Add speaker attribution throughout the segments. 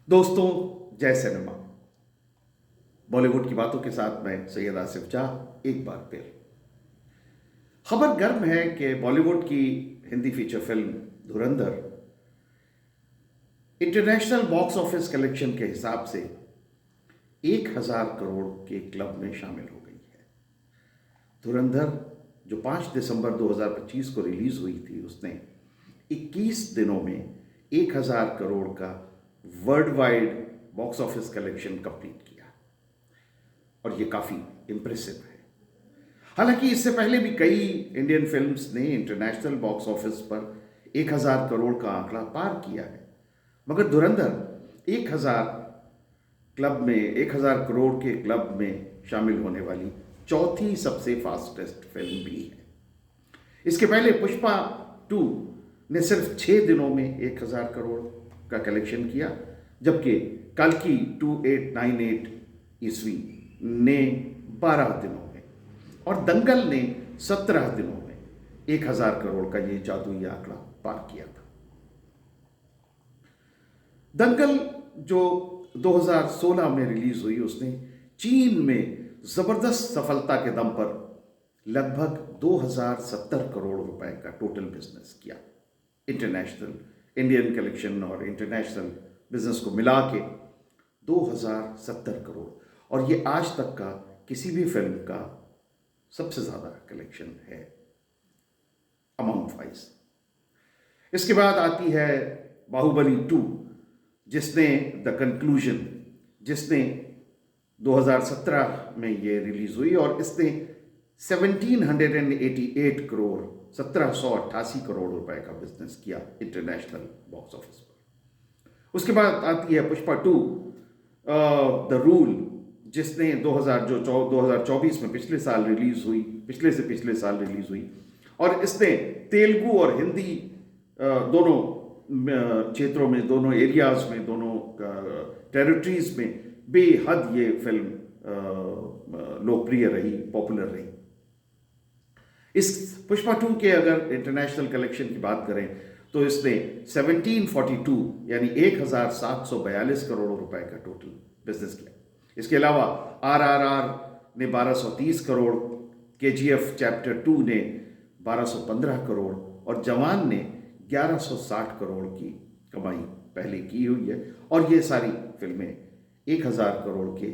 Speaker 1: दोस्तों, जय सिनेमा। बॉलीवुड की बातों के साथ मैं सैयद आसिफ शाह एक बार फिर। खबर गर्म है कि बॉलीवुड की हिंदी फीचर फिल्म धुरंधर इंटरनेशनल बॉक्स ऑफिस कलेक्शन के हिसाब से 1,000 करोड़ के क्लब में शामिल हो गई है। धुरंधर जो 5 दिसंबर 2025 को रिलीज हुई थी, उसने 21 दिनों में 1,000 करोड़ का world wide box office collection complete किया और ये काफ़ी इम्प्रेसिव है। हालांकि इससे पहले भी कई इंडियन फिल्म्स ने इंटरनेशनल बॉक्स ऑफिस पर 1,000 करोड़ का आंकड़ा पार किया है, मगर धुरंधर 1,000 करोड़ के क्लब में शामिल होने वाली चौथी सबसे फास्टेस्ट फिल्म भी है। इसके पहले पुष्पा 2 ने सिर्फ 6 दिनों में 1,000 करोड़ का कलेक्शन किया, जबकि कल्कि 2898 ईस्वी ने 12 दिनों में और दंगल ने 17 दिनों में 1,000 करोड़ का ये जादुई आंकड़ा पार किया था। दंगल जो 2016 में रिलीज हुई, उसने चीन में जबरदस्त सफलता के दम पर लगभग 2,070 करोड़ रुपए का टोटल बिजनेस किया। इंटरनेशनल इंडियन कलेक्शन और इंटरनेशनल बिजनेस को मिला के 2,070 करोड़, और ये आज तक का किसी भी फिल्म का सबसे ज़्यादा कलेक्शन है अमाउंट वाइज। इसके बाद आती है बाहुबली 2, जिसने द कंक्लूजन, जिसने 2017 में ये रिलीज हुई और इसने 1788 करोड़ 1788 करोड़ रुपए का बिजनेस किया इंटरनेशनल बॉक्स ऑफिस पर। उसके बाद आती है पुष्पा 2 द रूल, जिसने 2024 में पिछले साल रिलीज हुई, पिछले से पिछले साल रिलीज हुई, और इसने तेलुगु और हिंदी दोनों क्षेत्रों में, दोनों एरियाज में, दोनों टेरिटरीज में बेहद ये फिल्म लोकप्रिय रही, पॉपुलर रही। इस पुष्पा 2 के अगर इंटरनेशनल कलेक्शन की बात करें तो इसने 1742 यानी 1,742 करोड़ रुपए का टोटल बिजनेस किया। इसके अलावा RRR ने 1,230 करोड़, KGF चैप्टर 2 ने 1,215 करोड़ और जवान ने 1,160 करोड़ की कमाई पहले की हुई है, और ये सारी फिल्में 1,000 करोड़ के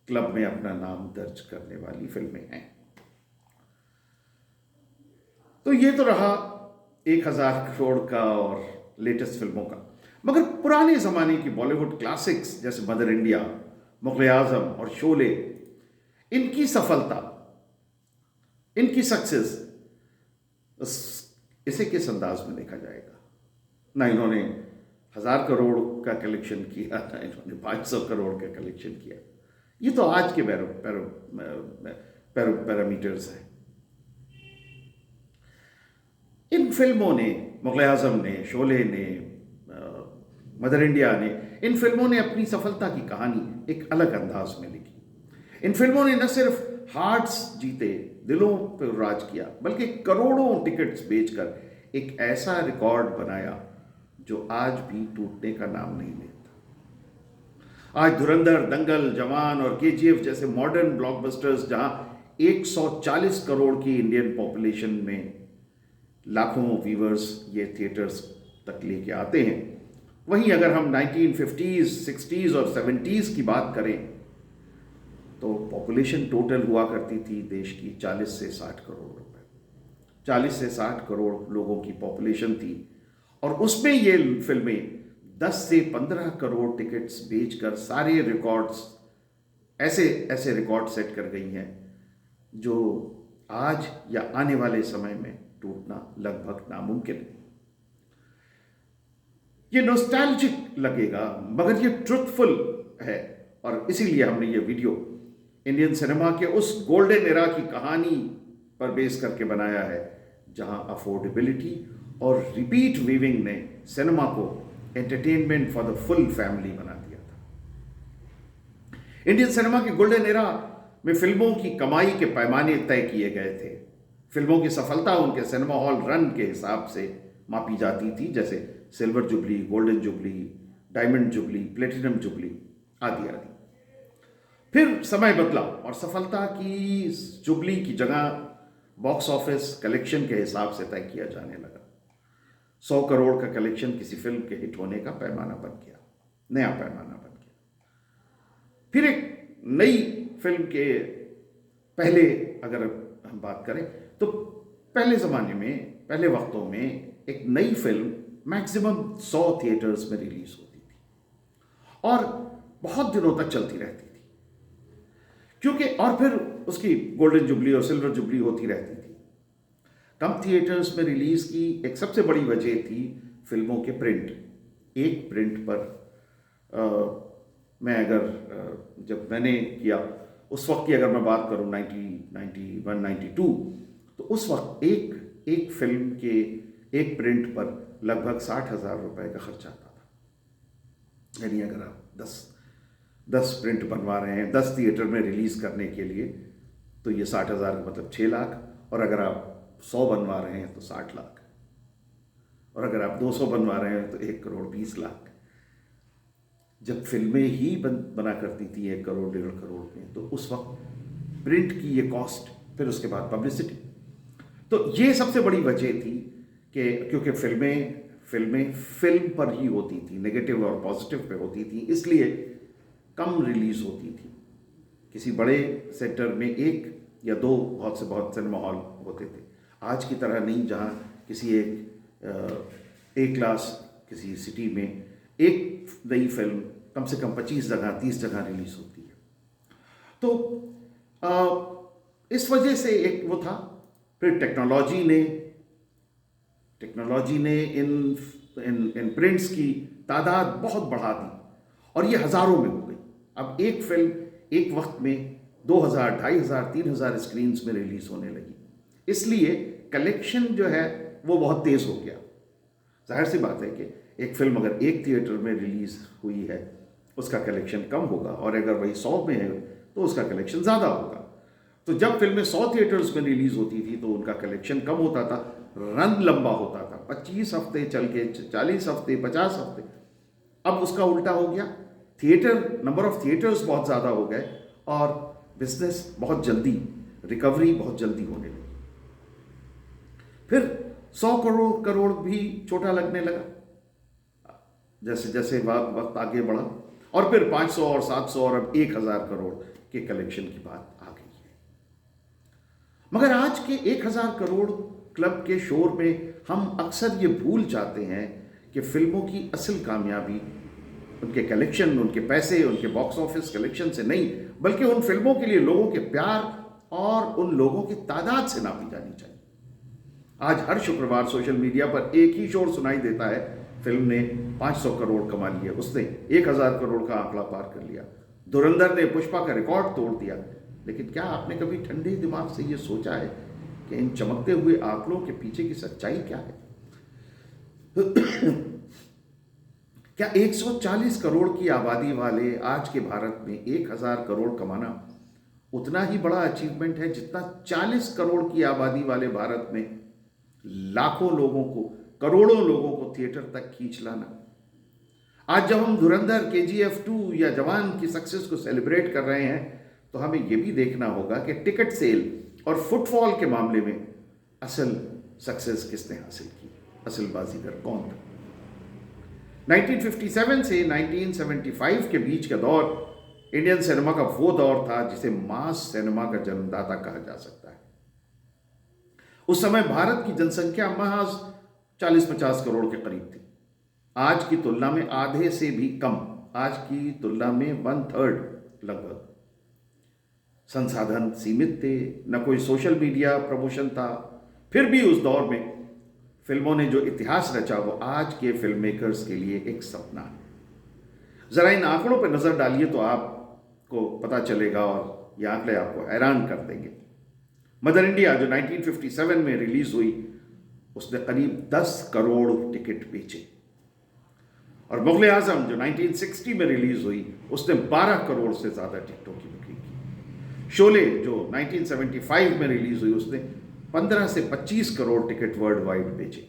Speaker 1: क्लब में अपना नाम दर्ज करने वाली फिल्में हैं। तो ये तो रहा 1,000 करोड़ का और लेटेस्ट फिल्मों का। मगर पुराने ज़माने की बॉलीवुड क्लासिक्स जैसे मदर इंडिया, मुग़ल आज़म और शोले, इनकी सफलता, इनकी सक्सेस इसे किस अंदाज में देखा जाएगा? ना इन्होंने 1,000 करोड़ का कलेक्शन किया, ना इन्होंने 500 करोड़ का कलेक्शन किया। ये तो आज के पैरामीटर्स हैं। इन फिल्मों ने, मुग़ल आज़म ने, शोले ने, मदर इंडिया ने, इन फिल्मों ने अपनी सफलता की कहानी एक अलग अंदाज में लिखी। इन फिल्मों ने न सिर्फ हार्ट्स जीते, दिलों पर राज किया, बल्कि करोड़ों टिकट्स बेचकर एक ऐसा रिकॉर्ड बनाया जो आज भी टूटने का नाम नहीं लेता। आज धुरंधर, दंगल, जवान और KGF जैसे मॉडर्न ब्लॉकबस्टर्स जहां 140 करोड़ की इंडियन पॉपुलेशन में लाखों व्यूवर्स ये थिएटर्स तक लेके आते हैं, वहीं अगर हम 1950s, 60s और 70s की बात करें तो पॉपुलेशन टोटल हुआ करती थी देश की 40 से 60 करोड़ रुपए। 40 से 60 करोड़ लोगों की पॉपुलेशन थी, और उसमें ये फिल्में 10 से 15 करोड़ टिकट्स बेचकर सारे रिकॉर्ड्स, ऐसे रिकॉर्ड सेट कर गई हैं जो आज या आने वाले समय में टूटना लगभग नामुमकिन है। ये नॉस्टैल्जिक लगेगा, मगर ये ट्रुथफुल है, और इसीलिए हमने ये वीडियो इंडियन सिनेमा के उस गोल्डन एरा की कहानी पर बेस करके बनाया है जहां अफोर्डेबिलिटी और रिपीट व्यूइंग ने सिनेमा को entertainment for the full family बना दिया था। इंडियन सिनेमा के गोल्डन एरा में फिल्मों की कमाई के पैमाने तय किए गए थे। फिल्मों की सफलता उनके सिनेमा हॉल रन के हिसाब से मापी जाती थी, जैसे silver jubilee, golden jubilee, diamond jubilee, platinum jubilee आदि आदि। फिर समय बदला और सफलता की जुबली की जगह बॉक्स ऑफिस कलेक्शन के हिसाब से तय किया जाने लगा। 100 करोड़ का कलेक्शन किसी फिल्म के हिट होने का पैमाना बन गया, नया पैमाना बन गया। फिर एक नई फिल्म के पहले अगर हम बात करें तो पहले ज़माने में, पहले वक्तों में एक नई फिल्म मैक्सिमम 100 थिएटर्स में रिलीज होती थी और बहुत दिनों तक चलती रहती थी, क्योंकि और फिर उसकी गोल्डन जुबली और सिल्वर जुबली होती रहती थी। कम थिएटर्स में रिलीज की एक सबसे बड़ी वजह थी फिल्मों के प्रिंट। एक प्रिंट पर मैं अगर जब मैंने किया उस वक्त की अगर मैं बात करूं 1991 92, तो उस वक्त एक फिल्म के एक प्रिंट पर लगभग 60,000 रुपए का खर्चा आता था। यानी अगर आप 10 प्रिंट बनवा रहे हैं 10 थिएटर में रिलीज करने के लिए, तो ये 60,000 मतलब 6 लाख, और अगर आप 100 बनवा रहे हैं तो 60 लाख, और अगर आप 200 बनवा रहे हैं तो 1 करोड़ 20 लाख। जब फिल्में ही बना करती थी 1 करोड़ 1.5 करोड़ में, तो उस वक्त प्रिंट की ये कॉस्ट, फिर उसके बाद पब्लिसिटी, तो ये सबसे बड़ी वजह थी कि क्योंकि फिल्में फिल्म पर ही होती थी, नेगेटिव और पॉजिटिव पे होती थी, इसलिए कम रिलीज होती थी। किसी बड़े सेक्टर में 1 या 2 बहुत से बहुत सिनेमा हॉल होते थे। आज की तरह नहीं जहाँ किसी एक क्लास किसी सिटी में एक नई फिल्म कम से कम 25 जगह 30 जगह रिलीज होती है। तो इस वजह से एक वो था। फिर टेक्नोलॉजी ने इन प्रिंट्स की तादाद बहुत बढ़ा दी और ये हज़ारों में हो गई। अब एक फिल्म एक वक्त में 2000, 2500, 3000 स्क्रीन्स में रिलीज होने लगी, इसलिए कलेक्शन जो है वो बहुत तेज़ हो गया। जाहिर सी बात है कि एक फिल्म अगर एक थिएटर में रिलीज हुई है उसका कलेक्शन कम होगा, और अगर वही 100 में है तो उसका कलेक्शन ज़्यादा होगा। तो जब फिल्में 100 थिएटर्स में रिलीज होती थी तो उनका कलेक्शन कम होता था, रन लंबा होता था, 25 हफ्ते चल के 40 हफ्ते 50 हफ्ते। अब उसका उल्टा हो गया, नंबर ऑफ थिएटर्स बहुत ज़्यादा हो गए और बिजनेस बहुत जल्दी, रिकवरी बहुत जल्दी होने लगी। फिर 100 करोड़ भी छोटा लगने लगा जैसे जैसे वक्त आगे बढ़ा, और फिर 500 और 700 और अब 1000 करोड़ के कलेक्शन की बात आ गई है। मगर आज के 1000 करोड़ क्लब के शोर में हम अक्सर ये भूल जाते हैं कि फिल्मों की असल कामयाबी उनके कलेक्शन, उनके पैसे, उनके बॉक्स ऑफिस कलेक्शन से नहीं, बल्कि उन फिल्मों के लिए लोगों के प्यार और उन लोगों की तादाद से नापी जानी चाहिए। आज हर शुक्रवार सोशल मीडिया पर एक ही शोर सुनाई देता है, फिल्म ने 500 करोड़ कमा लिए, उसने 1000 करोड़ का आंकड़ा पार कर लिया, धुरंधर ने पुष्पा का रिकॉर्ड तोड़ दिया। लेकिन क्या आपने कभी ठंडे दिमाग से ये सोचा है कि इन चमकते हुए आंकड़ों के पीछे की सच्चाई क्या है? क्या 140 करोड़ की आबादी वाले आज के भारत में 1000 करोड़ कमाना उतना ही बड़ा अचीवमेंट है जितना 40 करोड़ की आबादी वाले भारत में लाखों लोगों को, करोड़ों लोगों को थिएटर तक खींच लाना? आज जब हम धुरंधर, KGF 2 या जवान की सक्सेस को सेलिब्रेट कर रहे हैं, तो हमें यह भी देखना होगा कि टिकट सेल और फुटफॉल के मामले में असल सक्सेस किसने हासिल की, असल बाजीगर कौन था? 1957 से 1975 के बीच का दौर इंडियन सिनेमा का वो दौर था जिसे मास सिनेमा का जन्मदाता कहा जा सकता है। उस समय भारत की जनसंख्या महज 40-50 करोड़ के करीब थी। आज की तुलना में आधे से भी कम, आज की तुलना में 1/3 लगभग। संसाधन सीमित थे, न कोई सोशल मीडिया प्रमोशन था। फिर भी उस दौर में फिल्मों ने जो इतिहास रचा वो आज के फिल्म मेकर्स के लिए एक सपना है। जरा इन आंकड़ों पर नजर डालिए तो आपको पता चलेगा, और ये आंकड़े आपको हैरान कर देंगे। मदर इंडिया जो 1957 में रिलीज हुई, उसने करीब 10 करोड़ टिकट बेचे, और मुगल आजम जो 1960 में रिलीज हुई, उसने 12 करोड़ से ज्यादा टिकटों की बिक्री की। शोले जो 1975 में रिलीज हुई, उसने 15 से 25 करोड़ टिकट वर्ल्ड वाइड बेचे।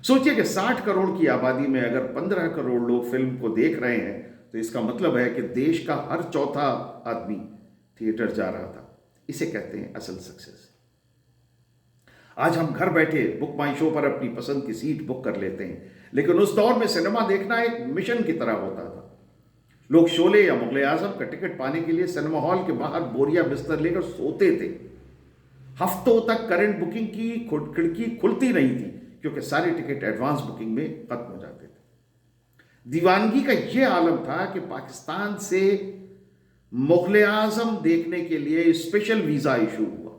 Speaker 1: सोचिए कि 60 करोड़ की आबादी में अगर 15 करोड़ लोग फिल्म को देख रहे हैं तो इसका मतलब है कि देश का हर चौथा आदमी थिएटर जा रहा था। इसे कहते हैं असल सक्सेस। आज हम घर बैठे बुक माई शो पर अपनी पसंद की सीट बुक कर लेते हैं, लेकिन उस दौर में सिनेमा देखना एक मिशन की तरह होता था। लोग शोले या मुगले आजम का टिकट पाने के लिए सिनेमा हॉल के बाहर बोरिया बिस्तर लेकर सोते थे। हफ्तों तक करंट बुकिंग की खिड़की खुलती नहीं थी क्योंकि सारे टिकट एडवांस बुकिंग में खत्म हो जाते थे। दीवानगी का यह आलम था कि पाकिस्तान से मुगले आजम देखने के लिए स्पेशल वीजा इशू हुआ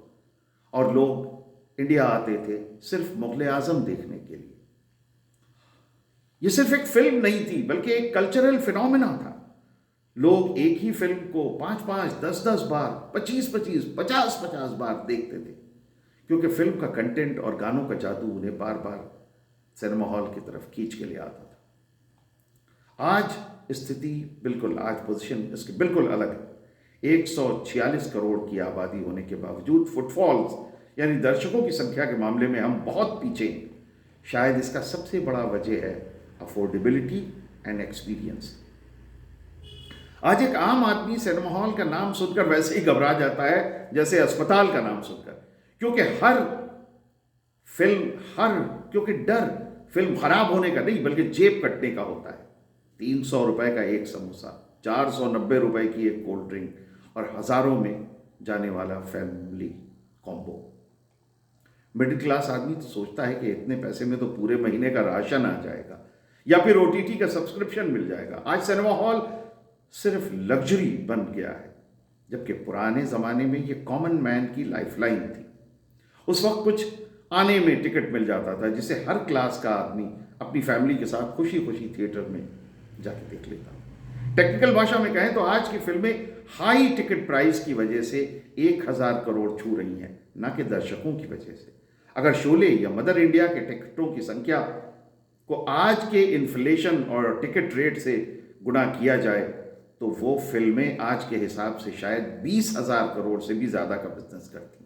Speaker 1: और लोग इंडिया आते थे सिर्फ मुगले आजम देखने के लिए। यह सिर्फ एक फिल्म नहीं थी बल्कि एक कल्चरल फिनोमेना था। लोग एक ही फिल्म को 5-5, 10-10 बार, 25-25, 50-50 बार देखते थे क्योंकि फिल्म का कंटेंट और गानों का जादू उन्हें बार बार सिनेमा हॉल की तरफ खींच के ले आता था। आज स्थिति बिल्कुल, आज पोजीशन इसकी बिल्कुल अलग है। 146 करोड़ की आबादी होने के बावजूद फुटफॉल्स यानी दर्शकों की संख्या के मामले में हम बहुत पीछे हैं। शायद इसका सबसे बड़ा वजह है अफोर्डेबिलिटी एंड एक्सपीरियंस। आज एक आम आदमी सिनेमा हॉल का नाम सुनकर वैसे ही घबरा जाता है जैसे अस्पताल का नाम सुनकर, क्योंकि डर फिल्म खराब होने का नहीं बल्कि जेब कटने का होता है। 300 रुपए का एक समोसा, 490 रुपए की एक कोल्ड ड्रिंक और हजारों में जाने वाला फैमिली कॉम्बो। मिडिल क्लास आदमी तो सोचता है कि इतने पैसे में तो पूरे महीने का राशन आ जाएगा या फिर ओटीटी का सब्सक्रिप्शन मिल जाएगा। आज सिनेमा हॉल सिर्फ लग्जरी बन गया है, जबकि पुराने ज़माने में ये कॉमन मैन की लाइफलाइन थी। उस वक्त कुछ आने में टिकट मिल जाता था जिसे हर क्लास का आदमी अपनी फैमिली के साथ खुशी खुशी थिएटर में जाके देख लेता। टेक्निकल भाषा में कहें तो आज की फिल्में हाई टिकट प्राइस की वजह से 1000 करोड़ छू रही हैं, ना कि दर्शकों की वजह से। अगर शोले या मदर इंडिया के टिकटों की संख्या को आज के इन्फ्लेशन और टिकट रेट से गुणा किया जाए तो वो फिल्में आज के हिसाब से शायद 20,000 करोड़ से भी ज्यादा का बिजनेस करती।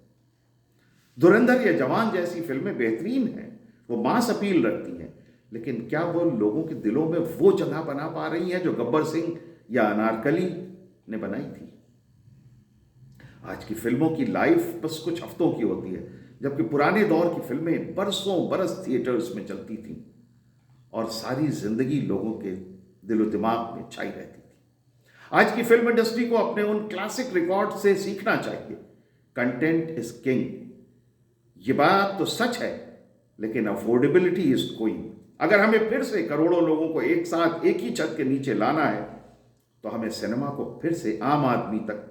Speaker 1: धुरंधर या जवान जैसी फिल्में बेहतरीन हैं, वो मास अपील रखती हैं, लेकिन क्या वो लोगों के दिलों में वो जगह बना पा रही हैं जो गब्बर सिंह या अनारकली ने बनाई थी? आज की फिल्मों की लाइफ बस कुछ हफ्तों की होती है, जबकि पुराने दौर की फिल्में बरसों बरस थिएटर्स में चलती थीं और सारी जिंदगी लोगों के दिलो दिमाग में छाई रहती थी। आज की फिल्म इंडस्ट्री को अपने उन क्लासिक रिकॉर्ड से सीखना चाहिए। कंटेंट इज किंग, ये बात तो सच है, लेकिन अफोर्डेबिलिटी इज क्वीन। अगर हमें फिर से करोड़ों लोगों को एक साथ एक ही छत के नीचे लाना है तो हमें सिनेमा को फिर से आम आदमी तक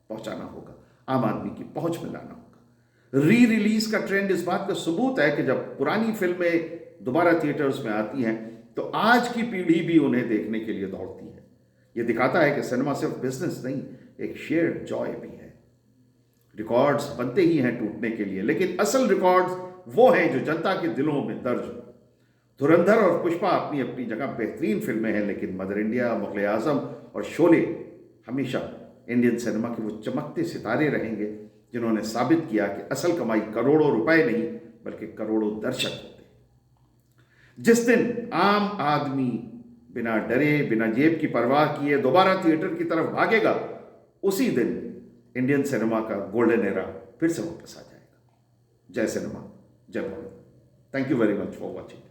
Speaker 1: पहुंचाना होगा, आम आदमी की पहुंच में लाना होगा। री रिलीज का ट्रेंड इस बात का सबूत है कि जब पुरानी फिल्में दोबारा थिएटर्स में आती हैं तो आज की पीढ़ी भी उन्हें देखने के लिए दौड़ती है। यह दिखाता है कि सिनेमा सिर्फ बिजनेस नहीं, एक शेयर्ड जॉय भी है। रिकॉर्ड्स बनते ही हैं टूटने के लिए, लेकिन असल रिकॉर्ड्स वो हैं जो जनता के दिलों में दर्ज हो। धुरंधर और पुष्पा अपनी अपनी जगह बेहतरीन फिल्में हैं, लेकिन मदर इंडिया, मुगले आजम और शोले हमेशा इंडियन सिनेमा के वो चमकते सितारे रहेंगे जिन्होंने साबित किया कि असल कमाई करोड़ों रुपए नहीं बल्कि करोड़ों दर्शक होते हैं। जिस दिन आम आदमी बिना डरे, बिना जेब की परवाह किए दोबारा थिएटर की तरफ भागेगा, उसी दिन इंडियन सिनेमा का गोल्डन एरा फिर से वापस आ जाएगा। जय सिनेमा, जय Bharat. Thank you very much for watching.